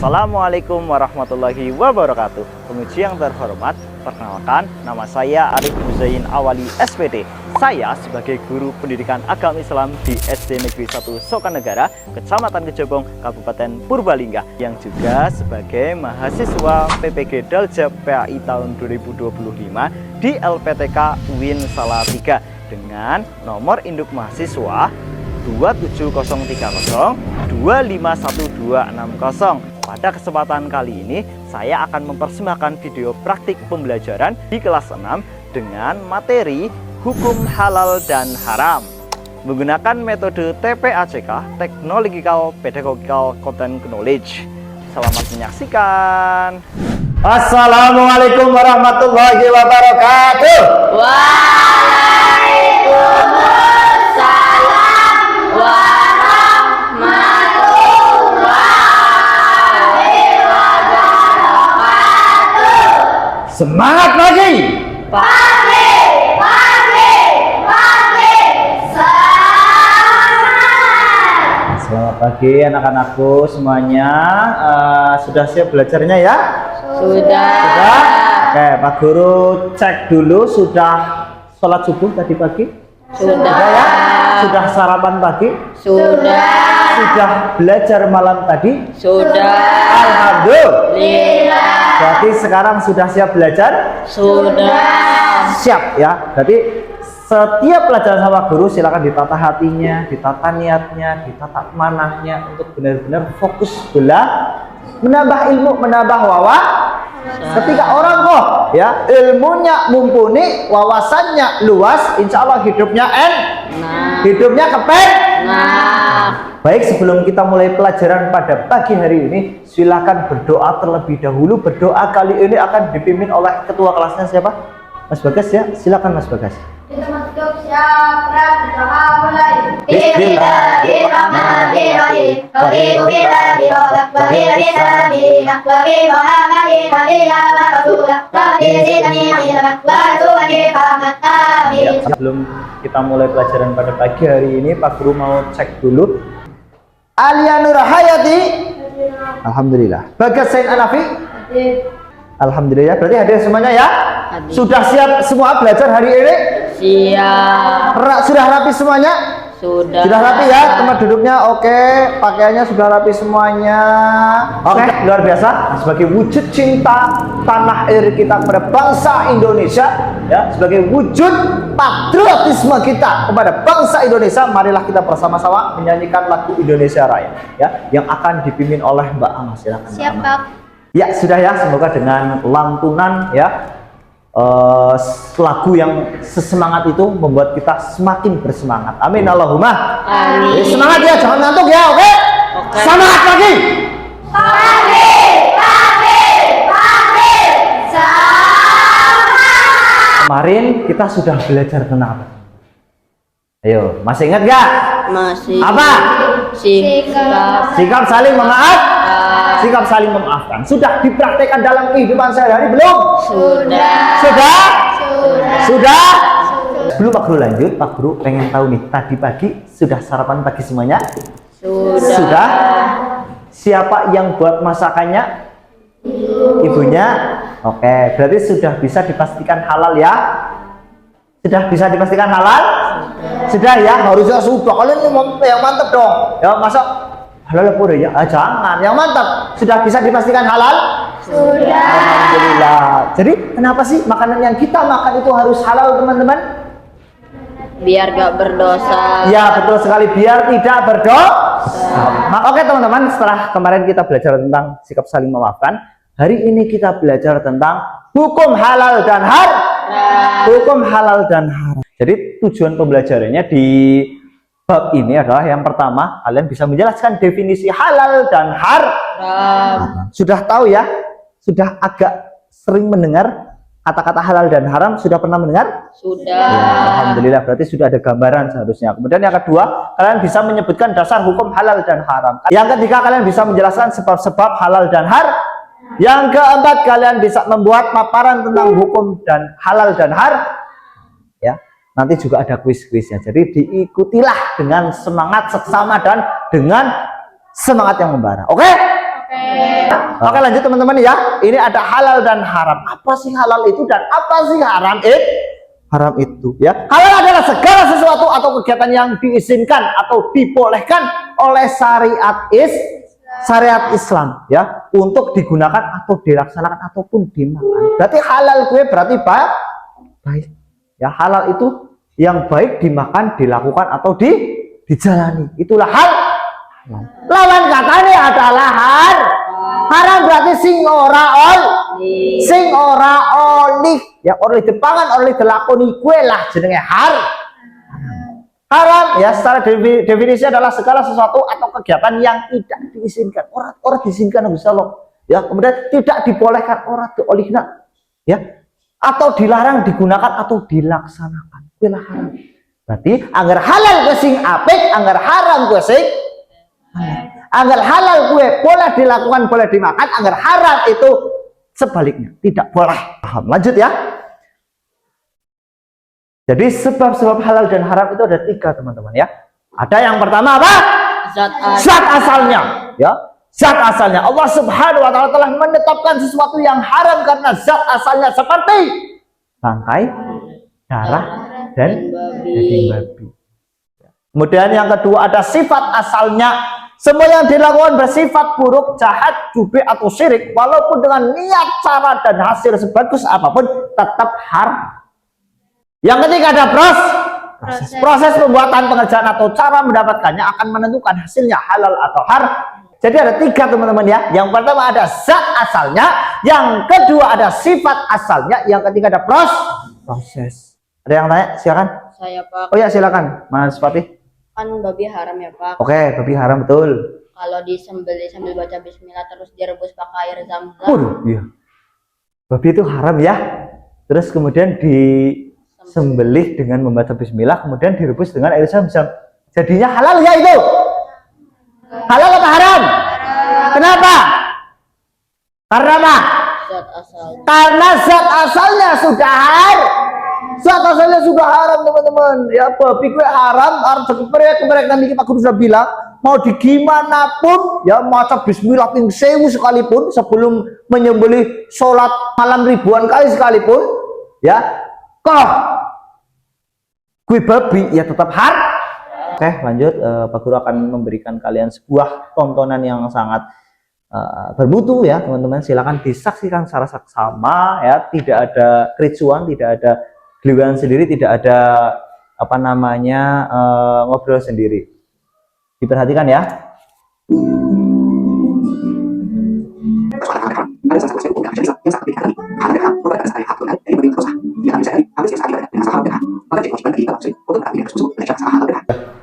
Assalamualaikum warahmatullahi wabarakatuh. Penguji yang terhormat, perkenalkan, nama saya Arif Huzain Awali SPD. Saya sebagai guru pendidikan agama Islam di SD Negeri 1 Sokanegara, Kecamatan Kejabong, Kabupaten Purbalingga, yang juga sebagai mahasiswa PPG Dalja PAI tahun 2025 di LPTK UIN Salatiga dengan nomor induk mahasiswa 27030 251260. Pada kesempatan kali ini saya akan mempersembahkan video praktik pembelajaran di kelas 6 dengan materi hukum halal dan haram menggunakan metode TPACK, Technological Pedagogical Content Knowledge. Selamat menyaksikan. Assalamualaikum warahmatullahi wabarakatuh. Waalaikumsalam warahmatullahi wabarakatuh. Semangat lagi. Pagi. Selamat pagi anak-anakku semuanya. Sudah siap belajarnya ya? Sudah. Oke, Pak Guru cek dulu, sudah sholat subuh tadi pagi? Sudah ya? Sudah sarapan pagi? Sudah. Sudah belajar malam tadi? Sudah. Alhamdulillah. Berarti sekarang sudah siap belajar? Sudah. Siap ya. Berarti setiap pelajaran sama guru silakan ditata hatinya, ditata niatnya, ditata manahnya untuk benar-benar fokus menambah ilmu, menambah ketika orang kok ya ilmunya mumpuni, wawasannya luas, insya Allah hidupnya hidupnya Baik, sebelum kita mulai pelajaran pada pagi hari ini, silakan berdoa terlebih dahulu. Berdoa kali ini akan dipimpin oleh ketua kelasnya siapa? Mas Bagas ya, silakan Mas Bagas. Sebelum kita mulai pelajaran pada pagi hari ini, Pak Guru mau cek dulu. Alia Nur Hayati, alhamdulillah. Bagas Sain Anafi, alhamdulillah. Berarti hadir semuanya ya? Hadir. Sudah siap semua belajar hari ini? Siap. Sudah rapi semuanya? Sudah. Sudah rapi ya tempat duduknya? Oke, pakaiannya sudah rapi semuanya. Oke, luar biasa. Sebagai wujud cinta tanah air kita kepada bangsa Indonesia, ya, sebagai wujud patriotisme kita kepada bangsa Indonesia, marilah kita bersama-sama menyanyikan lagu Indonesia Raya, ya, yang akan dipimpin oleh Mbak Ama. Silakan. Siap, Pak. Ya, sudah ya. Semoga dengan lantunan ya lagu yang sesemangat itu membuat kita semakin bersemangat. Amin Allahumma amin. Semangat ya, jangan ngantuk ya. Oke? Semangat lagi. Pagi. Kemarin kita sudah belajar tentang apa? Ayo, masih ingat gak? Masih. Apa? Sikap saling memaafkan. Sudah dipraktekkan dalam kehidupan sehari-hari belum? Sudah. Sebelum Pak Guru lanjut, Pak Guru pengen tahu nih, tadi pagi sudah sarapan pagi semuanya? Sudah. Siapa yang buat masakannya? Ibunya. Oke, berarti sudah bisa dipastikan halal ya? Sudah bisa dipastikan halal? Sudah ya, harusnya sudah. Kalian yang mantap dong. Ya, masa halal pura ya? Jangan, yang mantap. Sudah bisa dipastikan halal? Sudah. Alhamdulillah. Jadi kenapa sih makanan yang kita makan itu harus halal, teman-teman? Biar gak berdosa. Ya, betul sekali, biar tidak berdosa. Oke teman-teman, setelah kemarin kita belajar tentang sikap saling memaafkan, hari ini kita belajar tentang hukum halal dan haram. Hukum halal dan haram. Jadi tujuan pembelajarannya di bab ini adalah yang pertama, kalian bisa menjelaskan definisi halal dan haram. Sudah tahu ya? Sudah agak sering mendengar kata-kata halal dan haram? Sudah pernah mendengar? Sudah. Ya, alhamdulillah, berarti sudah ada gambaran seharusnya. Kemudian yang kedua, kalian bisa menyebutkan dasar hukum halal dan haram. Yang ketiga, kalian bisa menjelaskan sebab-sebab halal dan haram. Yang keempat, kalian bisa membuat paparan tentang hukum dan halal dan haram. Ya, nanti juga ada kuis-kuisnya. Jadi diikutilah dengan semangat seksama dan dengan semangat yang membara. Oke? Oke. Oke, lanjut teman-teman ya. Ini ada halal dan haram. Apa sih halal itu dan apa sih haram itu? Haram itu ya. Halal adalah segala sesuatu atau kegiatan yang diizinkan atau dibolehkan oleh syariat Islam ya untuk digunakan atau dilaksanakan ataupun dimakan. Berarti halal gue berarti baik. Ya, halal itu yang baik dimakan, dilakukan atau dijalani. Itulah halal. Lawan katanya adalah haram berarti sing ora oleh ya oleh dipangan oleh dilakoni kue lah jenenge haram ya secara definisi adalah segala sesuatu atau kegiatan yang tidak diizinkan orang diizinkan Gusti Allah ya kemudian tidak dibolehkan orang diolehna ya atau dilarang digunakan atau dilaksanakan kue lah haram berarti anggar halal kue sing apik anggar haram kue sing agar halal gue boleh dilakukan boleh dimakan agar haram itu sebaliknya tidak boleh. Paham? Lanjut ya. Jadi sebab-sebab halal dan haram itu ada 3 teman-teman ya. Ada yang pertama apa? Zat asalnya ya. Zat asalnya Allah Subhanahu wa taala telah menetapkan sesuatu yang haram karena zat asalnya seperti bangkai, darah dan daging babi. Kemudian yang kedua ada sifat asalnya. Semua yang dilakukan bersifat buruk, jahat, jubir atau syirik, walaupun dengan niat, cara, dan hasil sebagus apapun, tetap haram. Yang ketiga ada proses pembuatan pengerjaan atau cara mendapatkannya akan menentukan hasilnya halal atau haram. Jadi ada 3 teman-teman ya. Yang pertama ada zat asalnya, yang kedua ada sifat asalnya, yang ketiga ada proses. Ada yang tanya? Silakan. Saya Pak. Oh ya silakan, Mas Fatih. Kan babi haram ya Pak. Oke, babi haram betul. Kalau disembelih sambil baca bismillah terus direbus pakai air zam-zam. Iya. Babi itu haram ya. Terus kemudian disembelih dengan membaca bismillah, kemudian direbus dengan air zam-zam. Jadinya halal ya itu? Halal apa haram? Kenapa? Karena apa? Zat asal. Karena zat asalnya sudah haram. Zat asalnya sudah haram teman-teman ya babi gue haram kemerek nanti kita sudah bilang mau digimanapun ya maca bismillah ping 1000 sekalipun sebelum menyembelih sholat malam ribuan kali sekalipun ya kok gue babi ya tetap haram. Oke lanjut Pak Guru akan memberikan kalian sebuah tontonan yang sangat bermutu ya teman-teman silakan disaksikan secara saksama ya tidak ada kericuan tidak ada geliwan sendiri tidak ada apa namanya ngobrol sendiri diperhatikan ya.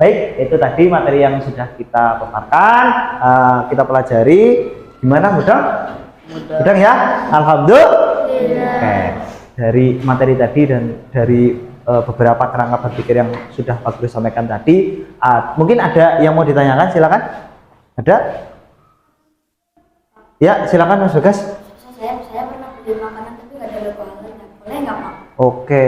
Baik itu tadi materi yang sudah kita paparkan kita pelajari gimana mudah ya alhamdulillah. Oke. Dari materi tadi dan dari beberapa kerangka berpikir yang sudah Pak Guru sampaikan tadi mungkin ada yang mau ditanyakan silakan ada ya silakan Mas Bagas. Saya pernah beli makanan tapi nggak ada logo halalnya boleh nggak Pak? Oke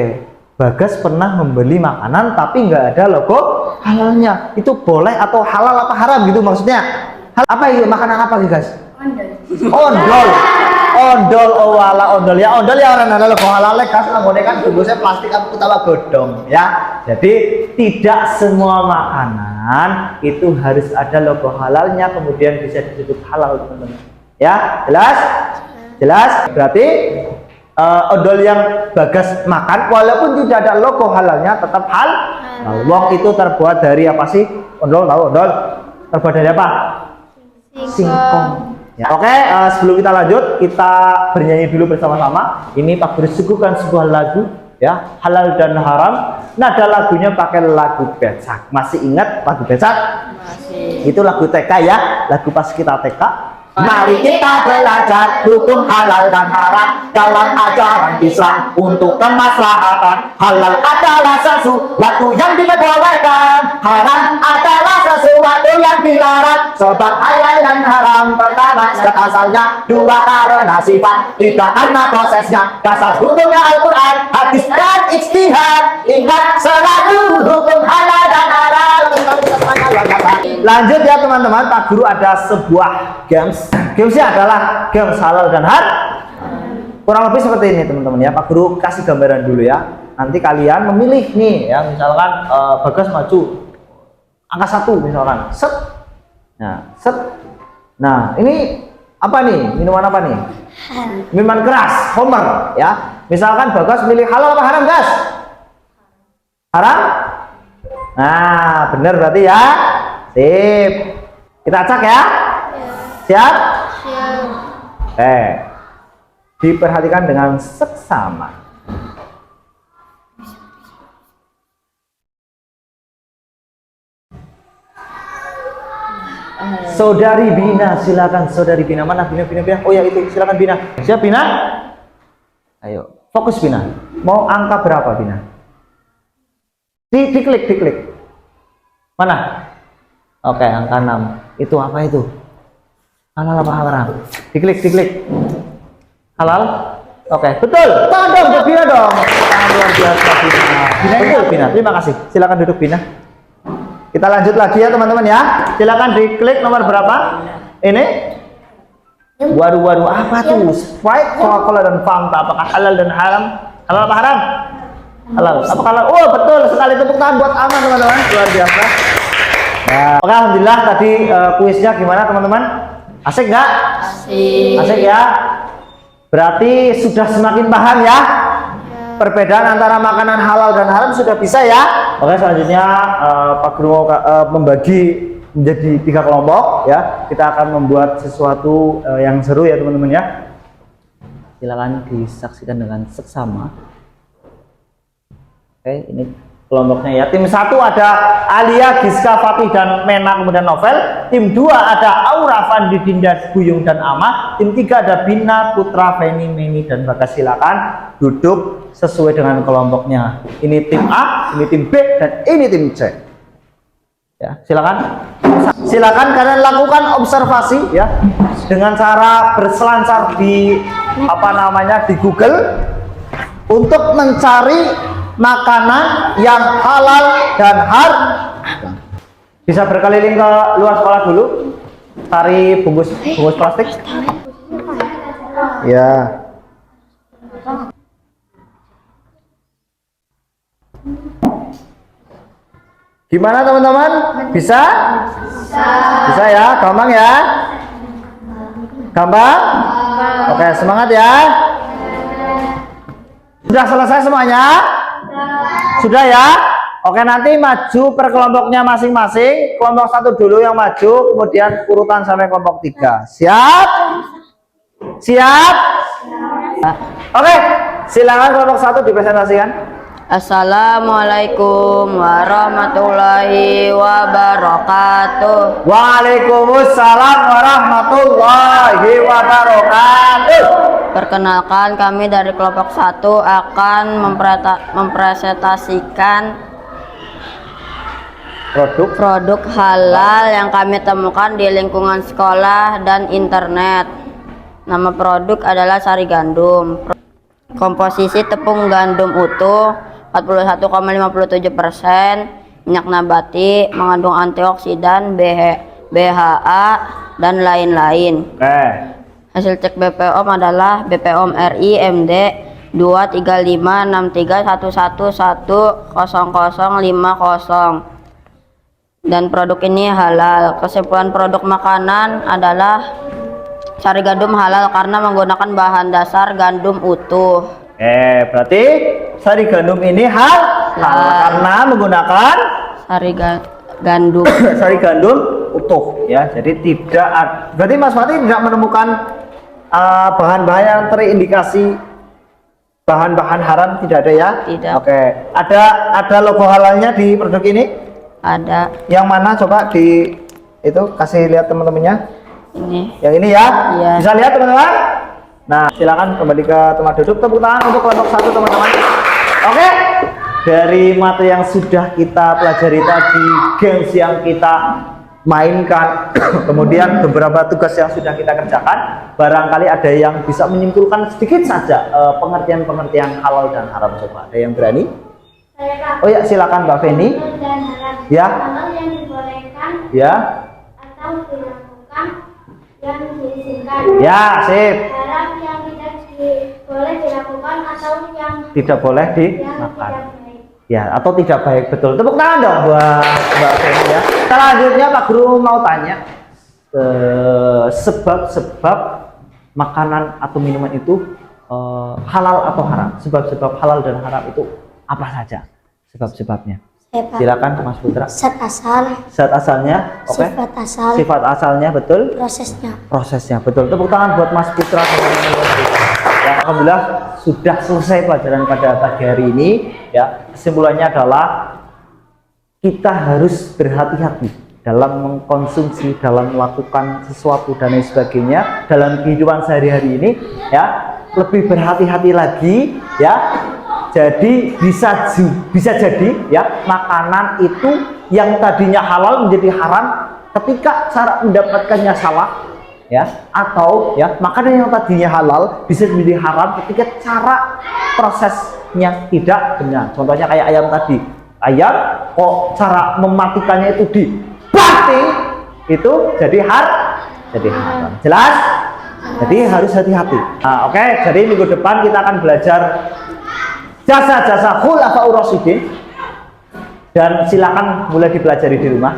Bagas pernah membeli makanan tapi nggak ada logo halalnya itu boleh atau halal apa haram gitu maksudnya apa itu makanan apa Bagas? Ondol ondol ya orang ada logo halal kas anggone kan bungkusnya plastik aku utawa godong ya. Jadi tidak semua makanan itu harus ada logo halalnya kemudian bisa disebut halal teman-teman. Ya, jelas? Berarti ondol yang Bagas makan walaupun tidak ada logo halalnya tetap halal. Wong itu terbuat dari apa sih? Ondol terbuat dari apa? Singkong. Ya, oke, sebelum kita lanjut, kita bernyanyi dulu bersama-sama. Ini Pak Guru suguhkan sebuah lagu, ya, halal dan haram. Nada lagunya pakai lagu Becak. Masih ingat lagu Becak? Masih. Itu lagu TK ya, lagu pas kita TK. Mari kita belajar hukum halal dan haram dalam ajaran Islam untuk kemaslahatan. Halal adalah sesuatu yang diperbolehkan, haram adalah sesuatu yang dilarang. Sebab halal dan haram pertama zat asalnya, dua karena sifat, tiga karena prosesnya. Dasar hukumnya Al-Quran, hadis dan ijtihad. Ingat selalu hukum halal dan haram. Lanjut ya teman-teman, Pak Guru ada sebuah games. Gamesnya adalah games halal dan haram. Kurang lebih seperti ini teman-teman ya. Pak Guru kasih gambaran dulu ya. Nanti kalian memilih nih ya, misalkan Bagas maju angka 1 misalkan, set. Nah, set. Nah, ini apa nih? Minuman apa nih? Minuman keras, Homer ya. Misalkan Bagas milih halal apa haram, Gas? Haram? Nah, benar berarti ya. Sip. Kita acak ya? Siap? Siap. Oke. Diperhatikan dengan seksama. Saudari Bina, silakan Saudari Bina. Mana Bina? Oh ya itu, silakan Bina. Siap Bina? Ayo, fokus Bina. Mau angka berapa Bina? Diklik. Mana? Oke, angka 6. Itu apa itu? Halal apa haram? Diklik. Halal? Oke, betul. Tangan dong, buat Bina dong. Luar biasa Bina. Bina itu Bina. Terima kasih. Silakan duduk Bina. Kita lanjut lagi ya teman-teman ya. Silakan diklik nomor berapa? Ini? Waduh, apa tuh? Sprite, Coca-Cola dan Fanta. Apakah halal dan haram? Halal apa haram? Halal. Apakah halal? Oh betul sekali, tepuk tangan buat Aman teman-teman. Luar biasa. Nah, oke, alhamdulillah tadi kuisnya gimana teman-teman? Asik nggak? Asik ya. Berarti sudah semakin paham ya perbedaan antara makanan halal dan haram, sudah bisa ya. Oke, selanjutnya Pak Guru mau membagi menjadi 3 kelompok ya. Kita akan membuat sesuatu yang seru ya teman-teman ya. Silakan disaksikan dengan seksama. Oke, ini kelompoknya ya. Tim 1 ada Alia, Giska, Fatih dan Mena kemudian Novel. Tim 2 ada Aura, Fandi, Dinda, Buyung dan Ama. Tim 3 ada Bina, Putra, Feni, Meni dan Bagas. Silakan duduk sesuai dengan kelompoknya. Ini tim A, ini tim B dan ini tim C. Ya, silakan kalian lakukan observasi ya dengan cara berselancar di di Google untuk mencari makanan yang halal dan haram. Bisa berkeliling ke luar sekolah dulu, cari bungkus plastik. Ya. Gimana teman-teman? Bisa? Bisa ya? Gampang ya? Gampang? Oke, semangat ya. Sudah selesai semuanya? Sudah ya? Oke, nanti maju per kelompoknya masing-masing. Kelompok 1 dulu yang maju, kemudian urutan sampai kelompok 3. Siap? Siap? Oke, silakan kelompok 1 dipresentasikan. Assalamualaikum warahmatullahi wabarakatuh. Waalaikumsalam warahmatullahi wabarakatuh. Perkenalkan, kami dari kelompok 1 akan mempresentasikan produk halal yang kami temukan di lingkungan sekolah dan internet. Nama produk adalah sari gandum. Komposisi tepung gandum utuh 41,57%, minyak nabati, mengandung antioksidan, BHA dan lain-lain. Hasil cek BPOM adalah BPOM RI MD 23563110050 dan produk ini halal. Kesimpulan produk makanan adalah sari gandum halal karena menggunakan bahan dasar gandum utuh. Berarti sari gandum ini halal karena menggunakan gandum sari gandum utuh ya. Jadi berarti Mas Fatih tidak menemukan bahan-bahan yang terindikasi bahan-bahan haram, tidak ada ya? Tidak. Oke. Ada logo halalnya di produk ini? Ada. Yang mana coba itu kasih lihat teman-temannya. Ini. Yang ini ya? Iya. Bisa lihat teman-teman? Nah, silakan kembali ke tempat duduk. Tepuk tangan untuk kelompok 1 teman-teman. Oke. Dari materi yang sudah kita pelajari tadi, games yang kita mainkan, kemudian beberapa tugas yang sudah kita kerjakan, barangkali ada yang bisa menyimpulkan sedikit saja pengertian-pengertian halal dan haram. Coba ada yang berani? Oh ya, silakan Mbak Feni. Ya. Halal yang dibolehkan Ya. atau dilakukan yang diizinkan. Ya, sip. Barang yang tidak boleh dilakukan atau yang Tidak boleh tidak dimakan. baik. Ya, atau tidak baik, betul. Tepuk tangan dong buat Mbak Feni ya. Selanjutnya Pak Guru mau tanya sebab-sebab makanan atau minuman itu halal atau haram. Sebab-sebab halal dan haram itu apa saja? Sebab-sebabnya. Silakan Mas Putra. Zat asal, Zat asalnya, oke. sifat asal, Sifat asalnya, betul. prosesnya. Prosesnya, betul. Tepuk tangan buat Mas Putra. Ya, alhamdulillah sudah selesai pelajaran pada pagi hari ini. Ya, kesimpulannya adalah kita harus berhati-hati dalam mengkonsumsi, dalam melakukan sesuatu dan lain sebagainya dalam kehidupan sehari-hari ini. Ya, lebih berhati-hati lagi. Ya, jadi bisa jadi ya makanan itu yang tadinya halal menjadi haram ketika cara mendapatkannya salah. Ya, atau ya makanan yang tadinya halal bisa menjadi haram ketika cara prosesnya tidak benar. Contohnya kayak ayam tadi, ayam kok cara mematikannya itu dibanting, itu jadi haram. Jelas? Jadi harus hati-hati. Nah, oke, jadi minggu depan kita akan belajar jasa-jasa khulafaur rasyidin, dan silakan mulai dipelajari di rumah.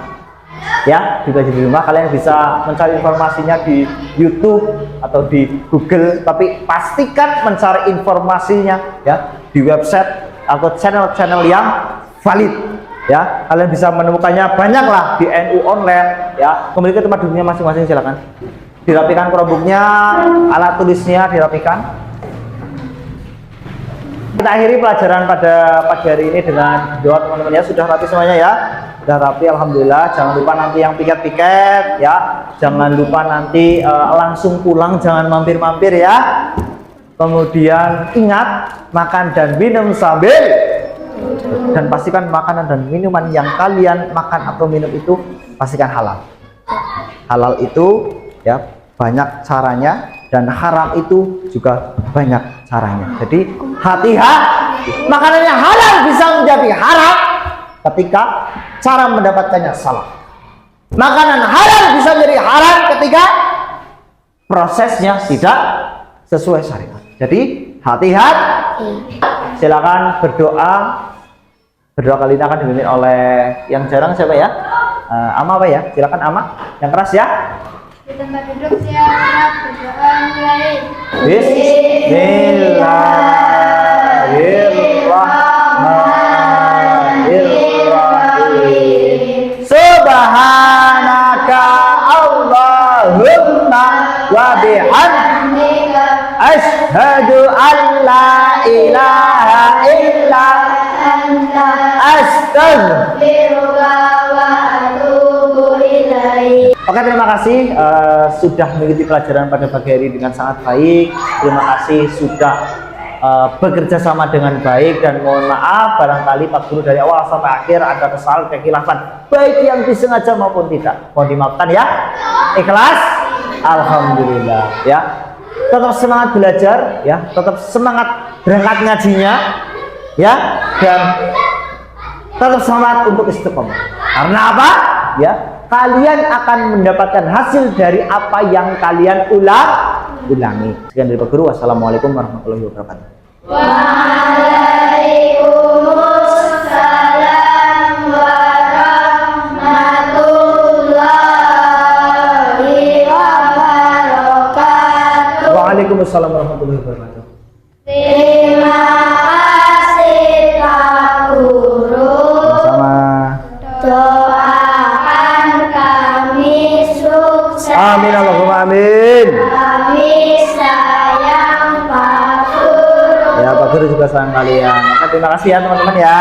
Ya, dipelajari di rumah. Kalian bisa mencari informasinya di YouTube atau di Google, tapi pastikan mencari informasinya ya di website atau channel-channel yang valid. Ya, kalian bisa menemukannya banyaklah di NU online. Ya, kembali ke tempat duduknya masing-masing, silakan. Dirapikan Chromebooknya, alat tulisnya dirapikan. Kita akhiri pelajaran pada pagi hari ini dengan doa teman-teman ya. Sudah rapi semuanya ya? Sudah rapi, alhamdulillah. Jangan lupa nanti yang piket-piket ya. Jangan lupa nanti langsung pulang, jangan mampir-mampir ya. Kemudian ingat, makan dan minum sambil, dan pastikan makanan dan minuman yang kalian makan atau minum itu pastikan halal. Halal itu ya banyak caranya, dan haram itu juga banyak caranya. Jadi hati-hati, makanan yang halal bisa menjadi haram ketika cara mendapatkannya salah. Makanan halal bisa menjadi haram ketika prosesnya tidak sesuai syariat. Jadi hati-hati. Silakan berdoa. Berdoa kali ini akan dipimpin oleh yang jarang siapa ya? Ama apa ya? Silakan Ama. Yang keras ya. Di tempat duduk siap berdoa mulai. Bismillahirrahmanirrahim. Subhanaka Allahumma wa bihamdika asyhadu an la ilaha illa anta astaghfiruka wa atubu ilaik. Oke, terima kasih sudah mengikuti pelajaran pada pagi hari dengan sangat baik. Terima kasih sudah bekerja sama dengan baik, dan mohon maaf barangkali Pak Guru dari awal sampai akhir ada kesalahan, kekhilafan, baik yang disengaja maupun tidak. Mohon dimaafkan ya. Ikhlas? Alhamdulillah ya. Tetap semangat belajar ya, tetap semangat berangkat ngajinya ya, dan tetap semangat untuk istiqomah. Karena apa? Ya, kalian akan mendapatkan hasil dari apa yang kalian ulangi. Sekian dari Pak Guru. Wassalamualaikum warahmatullahi wabarakatuh. Waalaikumsalam warahmatullahi wabarakatuh. Waalaikumsalam warahmatullahi wabarakatuh. Terima kasih Pak Guru. Sama. Doakan kami sukses. Amin Allahumma amin. Kami sayang Pak Guru. Ya, Pak Guru juga sayang kalian. Maka terima kasih ya teman-teman ya.